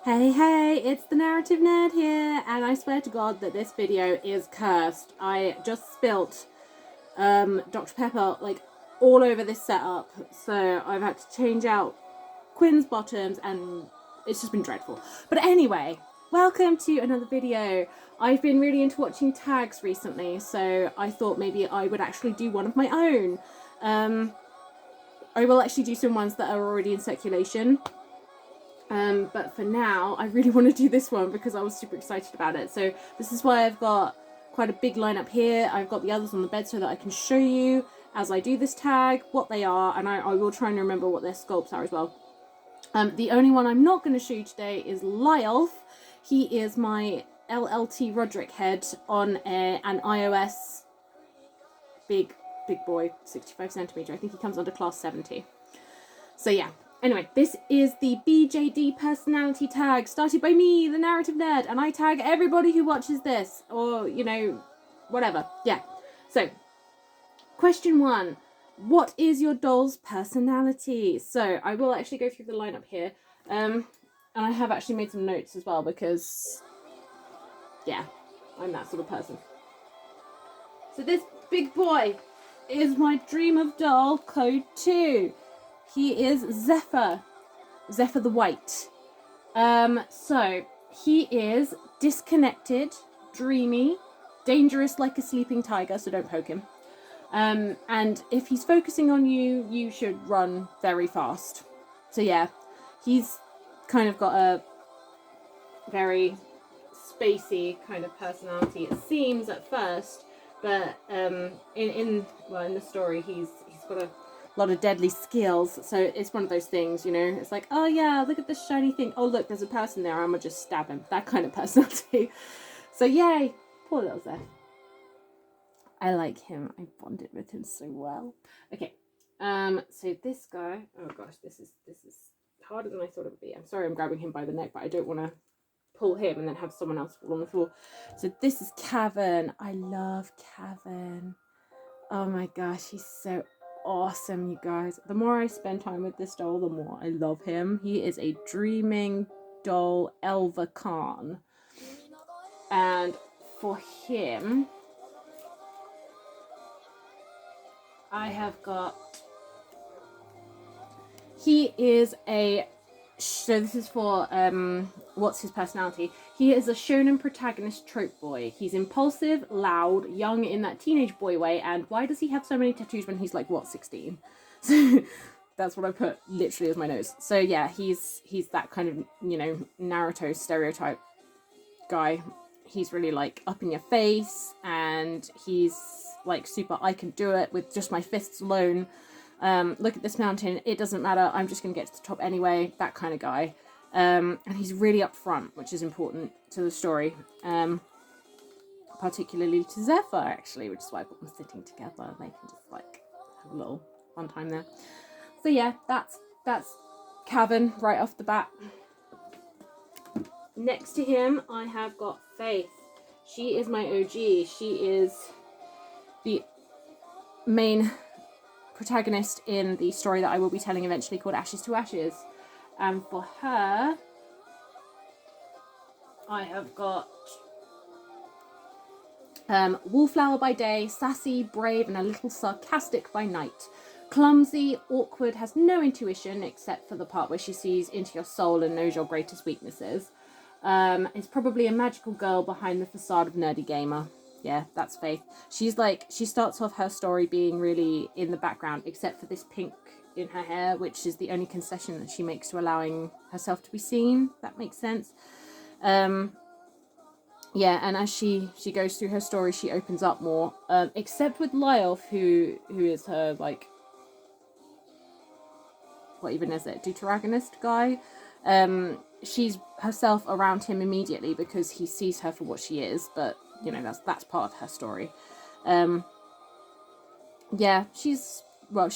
Hey, it's the Narrative Nerd here, and I swear to God that this video is cursed. I just spilt Dr. Pepper like all over this setup, so I've had to change out Quinn's bottoms, and it's just been dreadful. But anyway, welcome to another video. I've been really into watching tags recently, so I thought maybe I would actually do one of my own. I will actually do some ones that are already in circulation. But for now, I really want to do this one because I was super excited about it. So this is why I've got quite a big lineup here. I've got the others on the bed so that I can show you as I do this tag what they are, and I will try and remember what their sculpts are as well. The only one I'm not going to show you today is Lyolf. He is my LLT Roderick head on an iOS big boy, 65 centimeter. I think he comes under class 70. So yeah. Anyway, this is the BJD personality tag started by me, the Narrative Nerd, and I tag everybody who watches this, or, you know, whatever. Yeah. So, question 1. What is your doll's personality? So, I will actually go through the lineup here, and I have actually made some notes as well because, yeah, I'm that sort of person. So, this big boy is my dream of doll, code 2. He is Zephyr the White. So he is disconnected, dreamy, dangerous like a sleeping tiger, so don't poke him. And if he's focusing on you, you should run very fast. So yeah, he's kind of got a very spacey kind of personality, it seems at first, but in the story he's got a lot of deadly skills, so it's one of those things, you know, it's like, oh yeah, look at this shiny thing, oh look, there's a person there, I'm gonna just stab him, that kind of personality. So yay, poor little Zeph. I like him, I bonded with him so well. Okay, so this guy, oh gosh, this is harder than I thought it would be. I'm sorry I'm grabbing him by the neck, but I don't want to pull him and then have someone else fall on the floor. So this is Cavern. I love Cavern. Oh my gosh, he's so awesome, you guys. The more I spend time with this doll, the more I love him. He is a dreaming doll Elva Khan. And for him, I have got... He is a... So this is for, what's his personality? He is a shonen protagonist trope boy. He's impulsive, loud, young in that teenage boy way, and why does he have so many tattoos when he's like, what, 16? So that's what I put literally as my notes. So yeah, he's that kind of, you know, Naruto stereotype guy. He's really like up in your face, and he's like super, I can do it with just my fists alone. Look at this mountain, it doesn't matter, I'm just going to get to the top anyway, that kind of guy. And he's really upfront, which is important to the story. Particularly to Zephyr, actually, which is why I put them sitting together. They can just, like, have a little fun time there. So yeah, that's Cavern right off the bat. Next to him, I have got Faith. She is my OG. She is the main protagonist in the story that I will be telling eventually called Ashes to Ashes. And for her, I have got Wallflower by day, sassy, brave, and a little sarcastic by night. Clumsy, awkward, has no intuition except for the part where she sees into your soul and knows your greatest weaknesses. Is probably a magical girl behind the facade of nerdy gamer. Yeah, that's Faith. She's like, she starts off her story being really in the background, except for this pink in her hair, which is the only concession that she makes to allowing herself to be seen. That makes sense. Yeah, and as she goes through her story, she opens up more. Except with Lyolf, who is her, like, what even is it? Deuteragonist guy. She's herself around him immediately because he sees her for what she is, but you know, that's part of her story. Yeah, she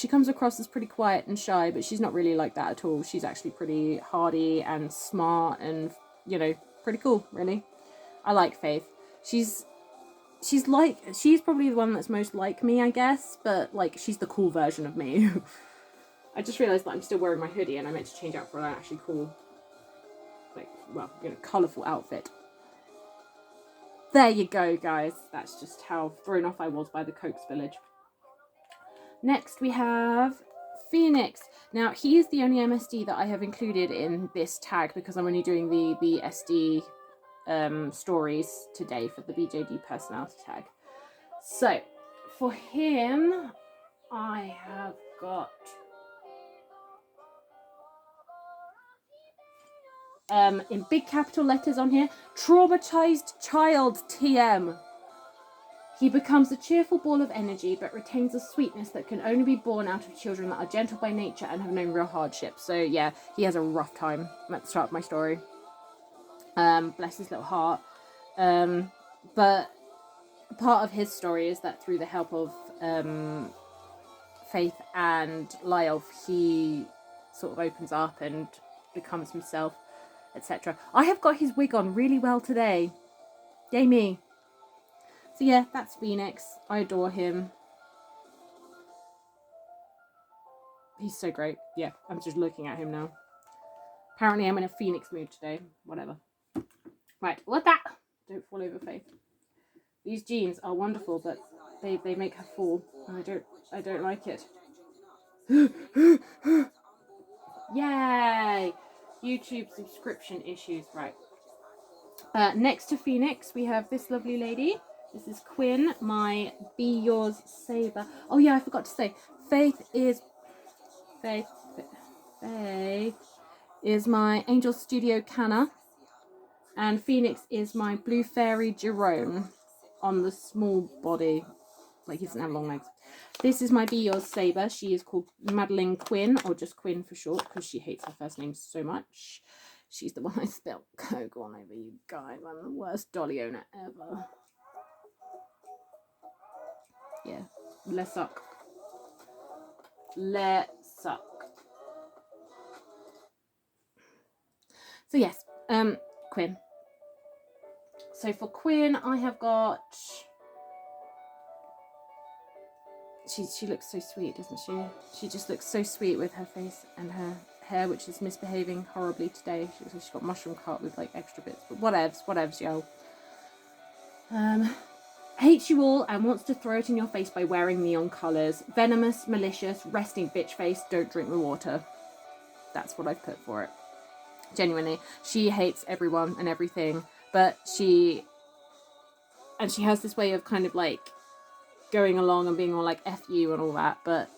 comes across as pretty quiet and shy, but she's not really like that at all. She's actually pretty hardy and smart and, you know, pretty cool, really. I like Faith. She's probably the one that's most like me, I guess, but like she's the cool version of me. I just realised that I'm still wearing my hoodie and I meant to change out for an actually cool, like, well, you know, colourful outfit. There you go, guys. That's just how thrown off I was by the Coke spillage. Next, we have Phoenix. Now, he is the only MSD that I have included in this tag because I'm only doing the SD stories today for the BJD personality tag. So, for him, I have got in big capital letters on here, traumatized child TM. He becomes a cheerful ball of energy, but retains a sweetness that can only be born out of children that are gentle by nature and have known real hardship. So yeah, he has a rough time at the start of my story. Bless his little heart. But part of his story is that through the help of Faith and Lyle, he sort of opens up and becomes himself, etc. I have got his wig on really well today. Yay me. So yeah, that's Phoenix. I adore him. He's so great. Yeah, I'm just looking at him now. Apparently I'm in a Phoenix mood today. Whatever. Right, what that? Don't fall over, Faith. These jeans are wonderful, but they make her fall. And I don't like it. Yay! YouTube subscription issues. Right. Next to Phoenix, we have this lovely lady. This is Quinn, my Be Yours Saber. Oh yeah, I forgot to say, Faith is my Angel Studio Canna, and Phoenix is my Blue Fairy Jerome on the small body. Like, he doesn't have long legs. This is my Be Yours Saber. She is called Madeline Quinn, or just Quinn for short, because she hates her first name so much. She's the one I spelled Coke on over, you guys. I'm the worst dolly owner ever. Yeah, let's suck. Let's suck. So yes, Quinn. So for Quinn, I have got. She looks so sweet, doesn't she? She just looks so sweet with her face and her hair, which is misbehaving horribly today. She looks like she's got mushroom cut with like extra bits, but whatevs, yo. Hates you all and wants to throw it in your face by wearing neon colours. Venomous, malicious, resting bitch face, don't drink the water. That's what I've put for it. Genuinely. She hates everyone and everything, but she has this way of kind of like going along and being all like F you and all that, but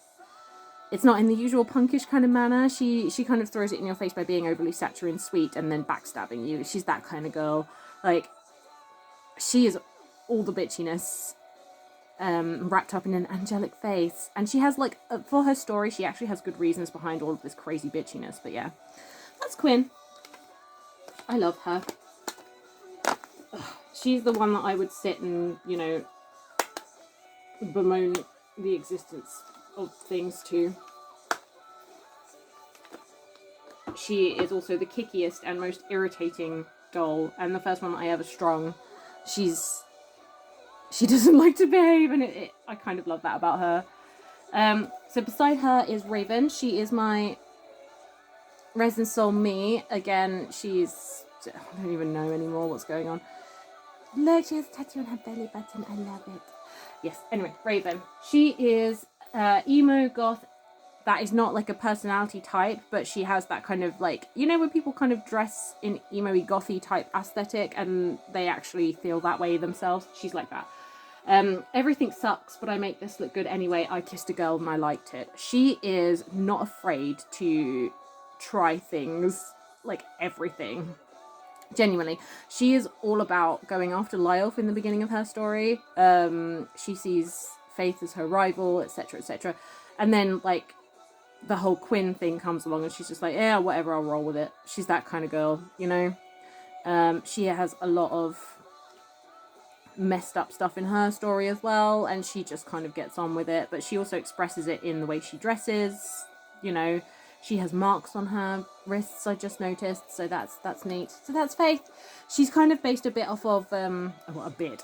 it's not in the usual punkish kind of manner. She kind of throws it in your face by being overly saccharine sweet and then backstabbing you. She's that kind of girl. Like, she is all the bitchiness wrapped up in an angelic face, and she has like for her story she actually has good reasons behind all of this crazy bitchiness. But yeah, that's Quinn. I love her. Ugh, she's the one that I would sit and, you know, bemoan the existence of things to. She is also the kickiest and most irritating doll, and the first one that I ever strung. She doesn't like to behave, and I kind of love that about her. So beside her is Raven. She is my Resin Soul Me. Again, I don't even know anymore what's going on. Look, she has a tattoo on her belly button. I love it. Yes, anyway, Raven. She is emo goth. That is not like a personality type, but she has that kind of like, you know, when people kind of dress in emo-y gothy type aesthetic and they actually feel that way themselves. She's like that. Everything sucks, but I make this look good anyway. I kissed a girl and I liked it. She is not afraid to try things, like everything. Genuinely. She is all about going after Lyle in the beginning of her story. She sees Faith as her rival, etc., etc. And then, like, the whole Quinn thing comes along and she's just like, yeah, whatever, I'll roll with it. She's that kind of girl, you know? She has a lot of messed up stuff in her story as well, and she just kind of gets on with it, but she also expresses it in the way she dresses, you know. She has marks on her wrists, I just noticed, so that's neat. So that's Faith. She's kind of based a bit off of, a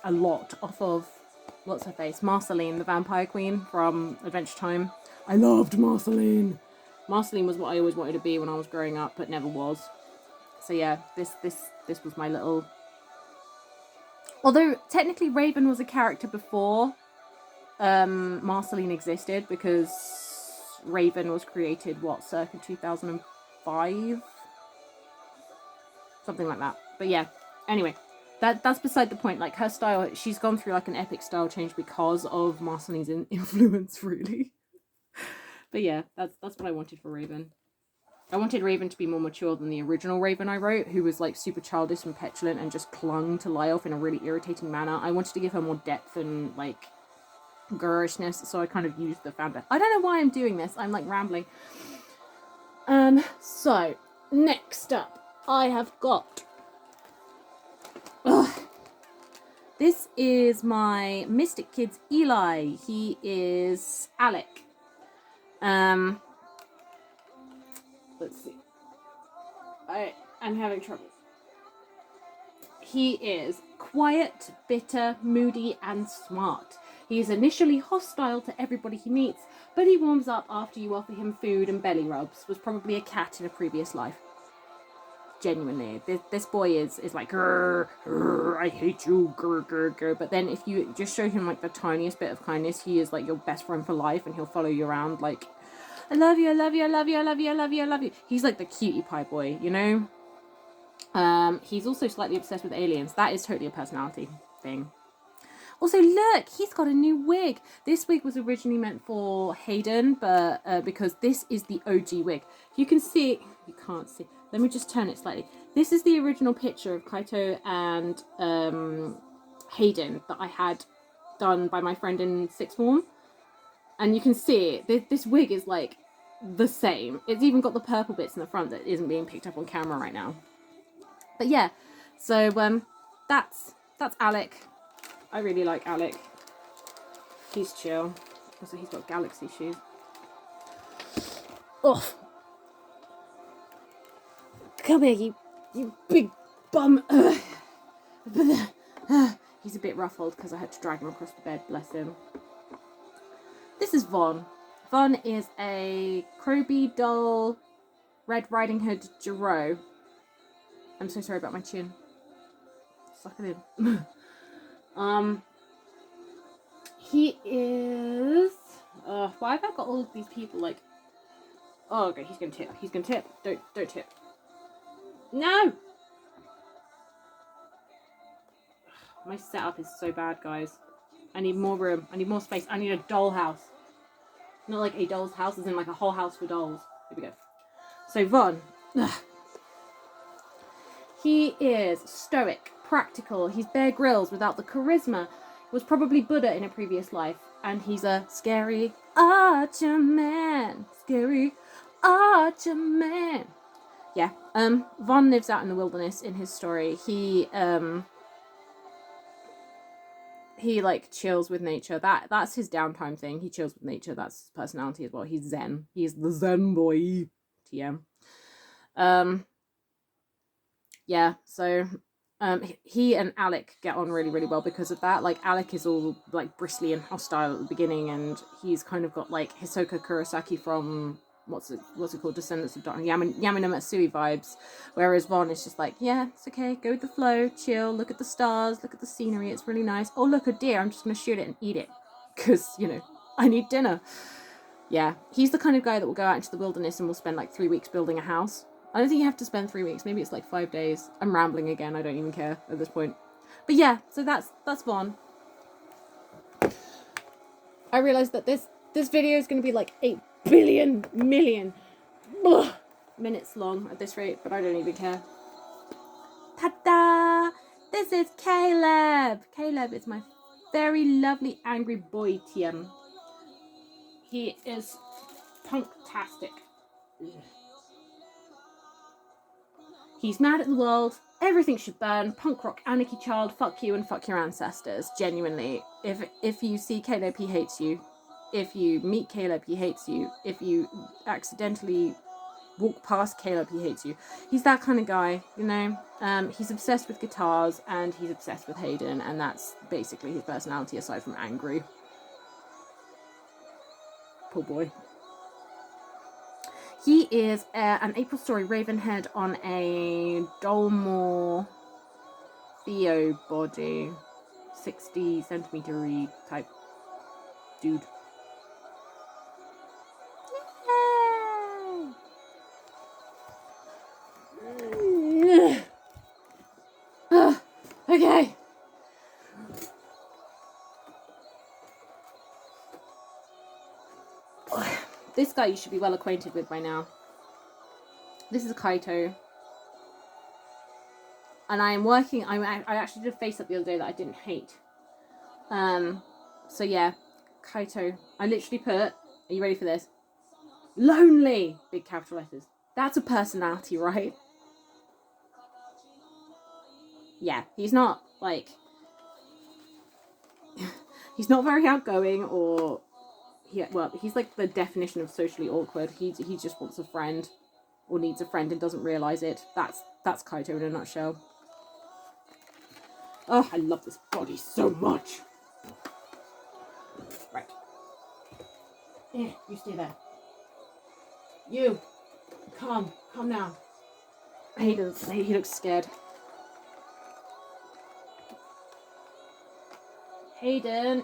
lot off of, what's her face? Marceline, the vampire queen from Adventure Time. I loved Marceline. Marceline was what I always wanted to be when I was growing up, but never was. So yeah, this was my little... Although technically Raven was a character before Marceline existed, because Raven was created, what, circa 2005? Something like that. But yeah, anyway, that's beside the point. Like, her style, she's gone through like an epic style change because of Marceline's influence, really. But yeah, that's what I wanted for Raven. I wanted Raven to be more mature than the original Raven I wrote, who was like super childish and petulant and just clung to Lyof in a really irritating manner. I wanted to give her more depth and like girlishness, so I kind of used the founder. I don't know why I'm doing this. I'm like rambling. So next up, I have got... This is my Mystic Kids Eli. He is Alec. Let's see. I'm having trouble. He is quiet, bitter, moody, and smart. He is initially hostile to everybody he meets, but he warms up after you offer him food and belly rubs. Was probably a cat in a previous life. Genuinely, this boy is like, grr, grr, I hate you, grr, grr, grr. But then if you just show him like the tiniest bit of kindness, he is like your best friend for life, and he'll follow you around like, I love you, I love you, I love you, I love you, I love you, I love you. He's like the cutie pie boy, you know? He's also slightly obsessed with aliens. That is totally a personality thing. Also, look, he's got a new wig. This wig was originally meant for Hayden, but because this is the OG wig. You can see, you can't see. Let me just turn it slightly. This is the original picture of Kaito and Hayden that I had done by my friend in sixth form. And you can see this wig is like the same. It's even got the purple bits in the front that isn't being picked up on camera right now. But yeah, so that's Alec. I really like Alec. He's chill. Also, he's got galaxy shoes. Oh, come here, you big bum. He's a bit ruffled because I had to drag him across the bed. Bless him. This is Von. Von is a Croby doll Red Riding Hood Giro. I'm so sorry about my chin. Suck it in. He is... why have I got all of these people like... Oh, okay, he's gonna tip. He's gonna tip. Don't tip. No! My setup is so bad, guys. I need more room. I need more space. I need a doll house. Not like a doll's house, as in like a whole house for dolls. Here we go. So, Von. He is stoic, practical. He's Bear Grylls without the charisma. Was probably Buddha in a previous life. And he's a scary archer man. Scary archer man. Yeah. Von lives out in the wilderness in his story. He like chills with nature. That's his downtime thing. He chills with nature. That's his personality as well. He's zen. He's the zen boy. TM. Yeah, so he and Alec get on really, really well because of that. Like, Alec is all like bristly and hostile at the beginning, and he's kind of got like Hisoka Kurosaki from what's it called, Descendants of Darkness, Yamina Matsui vibes, whereas Von is just like, yeah, it's okay, go with the flow, chill, look at the stars, look at the scenery, it's really nice. Oh, look, a deer, I'm just gonna shoot it and eat it because, you know, I need dinner. Yeah, he's the kind of guy that will go out into the wilderness and will spend like 3 weeks building a house. I don't think you have to spend 3 weeks. Maybe it's like 5 days. I'm rambling again. I don't even care at this point. But yeah, so that's Von. I realised that this video is going to be like 8 billion million minutes long at this rate, but I don't even care. Ta-da! This is Caleb. Caleb is my very lovely angry boy TM. He is punktastic. He's mad at the world. Everything should burn. Punk rock, anarchy child. Fuck you and fuck your ancestors. Genuinely. If you see Caleb, he hates you. If you meet Caleb, he hates you. If you accidentally walk past Caleb, he hates you. He's that kind of guy, you know. He's obsessed with guitars and he's obsessed with Hayden, and that's basically his personality aside from angry. Poor boy. He is an April Story Ravenhead on a Dolmore Theo body. 60 centimeter type dude. Okay. This guy you should be well acquainted with by now. This is Kaito. And I actually did a face up the other day that I didn't hate. So yeah, Kaito. I literally put, are you ready for this? Lonely! Big capital letters. That's a personality, right? Yeah, he's not, like... he's not very outgoing or... he's like the definition of socially awkward. He just wants a friend. Or needs a friend and doesn't realise it. That's Kaito in a nutshell. Oh, I love this body so much. Right. Yeah, you stay there. You. Come now. He looks scared. Hayden.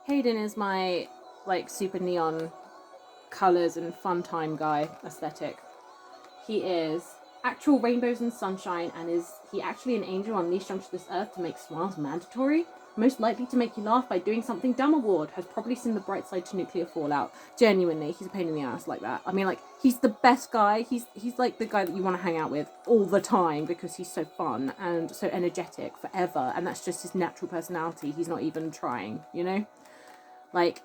Hayden is my, like, super neon colours and fun time guy aesthetic. He is actual rainbows and sunshine, and is he actually an angel unleashed onto this earth to make smiles mandatory? Most likely to make you laugh by doing something dumb award. Has probably seen the bright side to nuclear fallout. Genuinely, he's a pain in the ass like that. I mean, like, he's the best guy. He's like the guy that you want to hang out with all the time because he's so fun and so energetic forever, and that's just his natural personality. He's not even trying, you know? Like,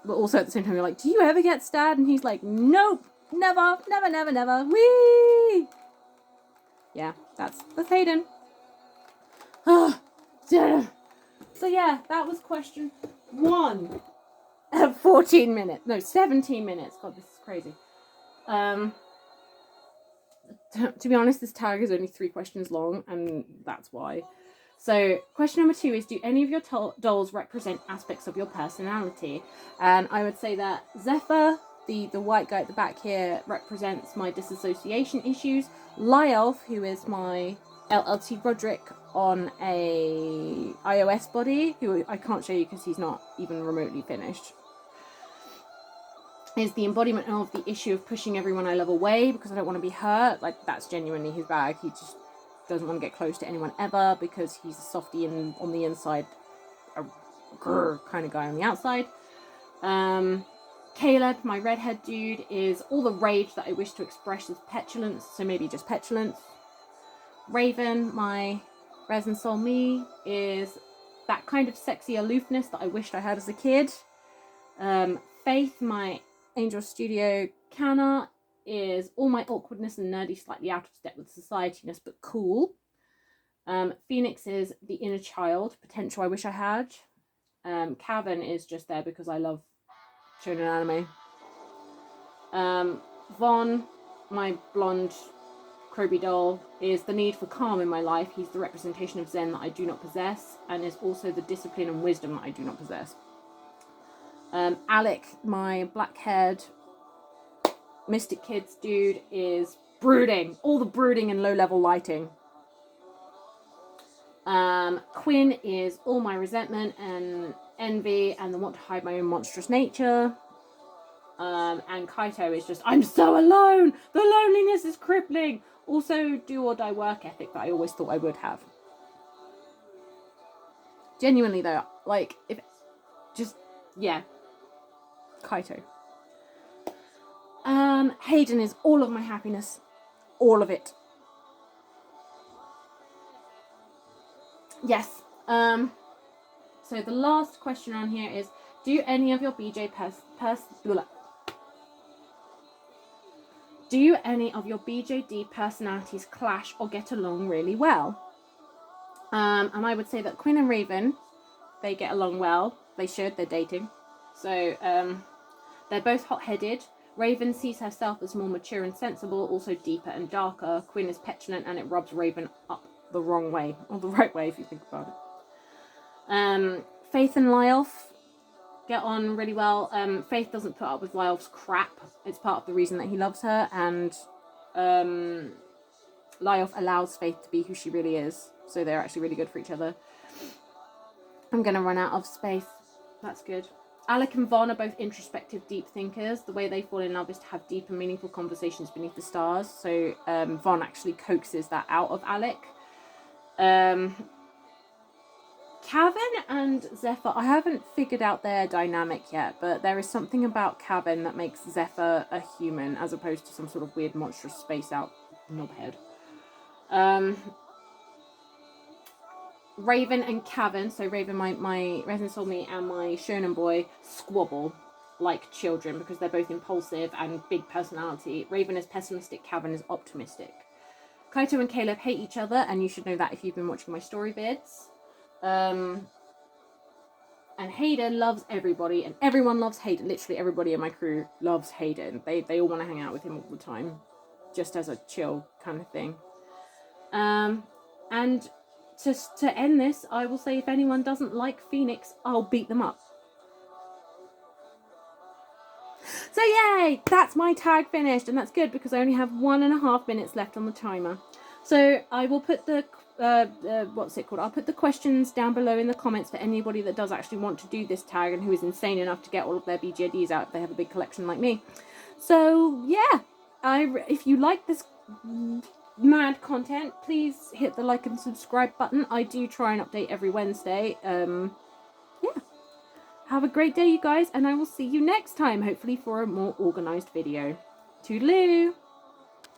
but also at the same time you're like, do you ever get sad? And he's like, nope, never, never, never, never. Whee! Yeah, that's Hayden. So yeah, that was question 1. 14 minutes. No, 17 minutes. God, this is crazy. To be honest, this tag is only 3 questions long, and that's why. So, question number 2 is, do any of your dolls represent aspects of your personality? And I would say that Zephyr, the white guy at the back here, represents my disassociation issues. Lyelf, who is my LLT Roderick on a iOS body, who I can't show you because he's not even remotely finished, is the embodiment of the issue of pushing everyone I love away because I don't want to be hurt. Like, that's genuinely his bag. He just doesn't want to get close to anyone ever because he's a softie and on the inside, a grrr kind of guy on the outside. Caleb, my redhead dude, is all the rage that I wish to express as petulance, so maybe just petulance. Raven, my resin soul me, is that kind of sexy aloofness that I wished I had as a kid. Faith, my Angel Studio Canna, is all my awkwardness and nerdy, slightly out of step with societyness, but cool. Phoenix is the inner child, potential I wish I had. Cavern is just there because I love shonen anime. Vaughn, my blonde Kroby doll, is the need for calm in my life. He's the representation of Zen that I do not possess, and is also the discipline and wisdom that I do not possess. Alec, my black-haired Mystic Kids dude, is brooding. All the brooding and low-level lighting. Quinn is all my resentment and envy and the want to hide my own monstrous nature. And Kaito is just, I'm so alone! The loneliness is crippling! Also, do or die work ethic that I always thought I would have. Genuinely though, like, if... just, yeah. Kaito. Hayden is all of my happiness. All of it. Yes. So the last question on here is, do any of your BJD personalities clash or get along really well? And I would say that Quinn and Raven, they get along well. They should. They're dating. So they're both hot-headed. Raven sees herself as more mature and sensible, also deeper and darker. Quinn is petulant, and it rubs Raven up the wrong way, or the right way if you think about it. Faith and Lyelf, get on really well. Faith doesn't put up with Lyolf's crap. It's part of the reason that he loves her, and Lyolf allows Faith to be who she really is. So they're actually really good for each other. I'm going to run out of space. That's good. Alec and Vaughn are both introspective, deep thinkers. The way they fall in love is to have deep and meaningful conversations beneath the stars. So Vaughn actually coaxes that out of Alec. Cavern and Zephyr, I haven't figured out their dynamic yet, but there is something about Cavern that makes Zephyr a human as opposed to some sort of weird monstrous space out knobhead. Raven and Cavern, so Raven, my Resin Soulmate, and my Shonen boy squabble like children because they're both impulsive and big personality. Raven is pessimistic, Cavern is optimistic. Kaito and Caleb hate each other, and you should know that if you've been watching my story vids. And Hayden loves everybody, and everyone loves Hayden. Literally everybody in my crew loves Hayden. They all want to hang out with him all the time, just as a chill kind of thing. And just to end this, I will say if anyone doesn't like Phoenix, I'll beat them up. So yay! That's my tag finished, and that's good because I only have 1.5 minutes left on the timer. So I will put the what's it called? I'll put the questions down below in the comments for anybody that does actually want to do this tag and who is insane enough to get all of their BJDs out if they have a big collection like me. So yeah, if you like this mad content, please hit the like and subscribe button. I do try and update every Wednesday. Yeah. Have a great day, you guys, and I will see you next time, hopefully for a more organised video. Toodaloo!